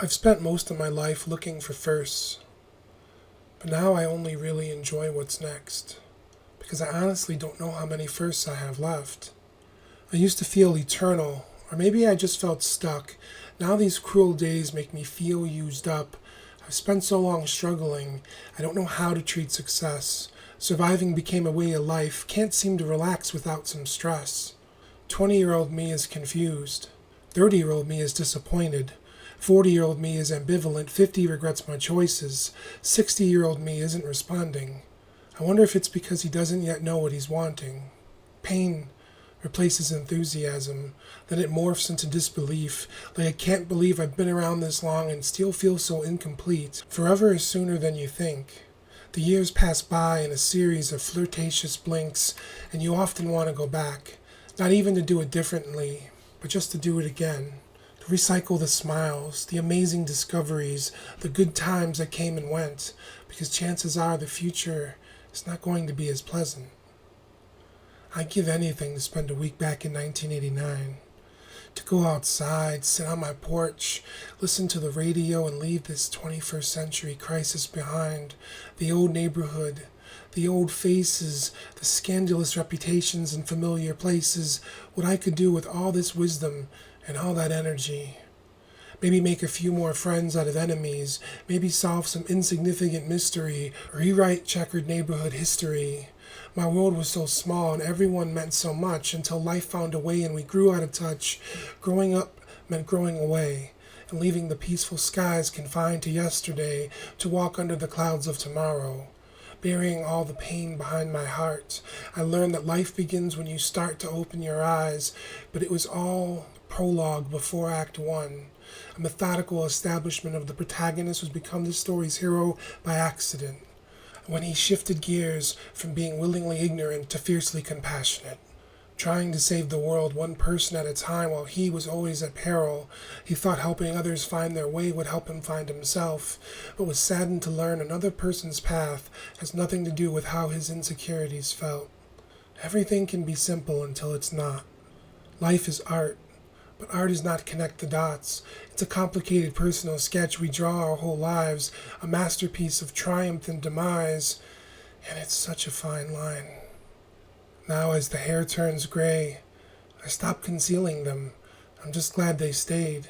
I've spent most of my life looking for firsts, but now I only really enjoy what's next, because I honestly don't know how many firsts I have left. I used to feel eternal, or maybe I just felt stuck. Now these cruel days make me feel used up. I've spent so long struggling, I don't know how to treat success. Surviving became a way of life, can't seem to relax without some stress. 20-year-old me is confused. 30-year-old me is disappointed. 40-year-old me is ambivalent. 50 regrets my choices. 60-year-old me isn't responding. I wonder if it's because he doesn't yet know what he's wanting. Pain replaces enthusiasm. Then it morphs into disbelief. Like I can't believe I've been around this long and still feel so incomplete. Forever is sooner than you think. The years pass by in a series of flirtatious blinks, and you often want to go back. Not even to do it differently, but just to do it again. To recycle the smiles, the amazing discoveries, the good times that came and went, because chances are the future is not going to be as pleasant. I'd give anything to spend a week back in 1989. To go outside, sit on my porch, listen to the radio and leave this 21st century crisis behind. The old neighborhood, the old faces, the scandalous reputations in familiar places, what I could do with all this wisdom and all that energy. Maybe make a few more friends out of enemies, maybe solve some insignificant mystery, or rewrite checkered neighborhood history. My world was so small and everyone meant so much until life found a way and we grew out of touch. Growing up meant growing away and leaving the peaceful skies confined to yesterday to walk under the clouds of tomorrow. Burying all the pain behind my heart, I learned that life begins when you start to open your eyes, but it was all prologue before Act 1. A methodical establishment of the protagonist who's become the story's hero by accident, when he shifted gears from being willingly ignorant to fiercely compassionate. Trying to save the world one person at a time while he was always at peril, he thought helping others find their way would help him find himself, but was saddened to learn another person's path has nothing to do with how his insecurities felt. Everything can be simple until it's not. Life is art, but art does not connect the dots. It's a complicated personal sketch we draw our whole lives, a masterpiece of triumph and demise, and it's such a fine line. Now as the hair turns gray, I stop concealing them. I'm just glad they stayed.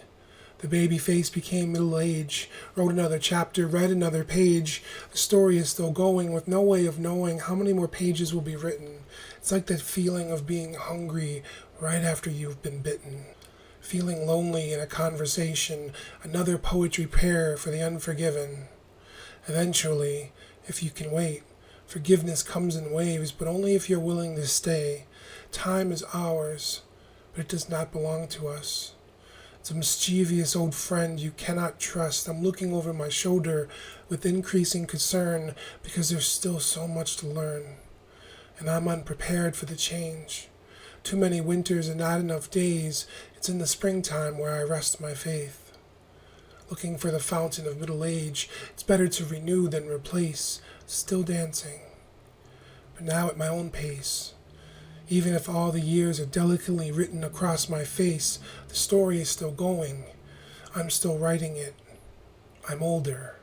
The baby face became middle age, wrote another chapter, read another page. The story is still going with no way of knowing how many more pages will be written. It's like that feeling of being hungry right after you've been bitten. Feeling lonely in a conversation, another poetry prayer for the unforgiven. Eventually, if you can wait, forgiveness comes in waves, but only if you're willing to stay. Time is ours, but it does not belong to us. It's a mischievous old friend you cannot trust. I'm looking over my shoulder with increasing concern because there's still so much to learn, and I'm unprepared for the change. Too many winters and not enough days. It's in the springtime where I rest my faith. Looking for the fountain of middle age, it's better to renew than replace. Still dancing, but now at my own pace. Even if all the years are delicately written across my face, the story is still going. I'm still writing it. I'm older.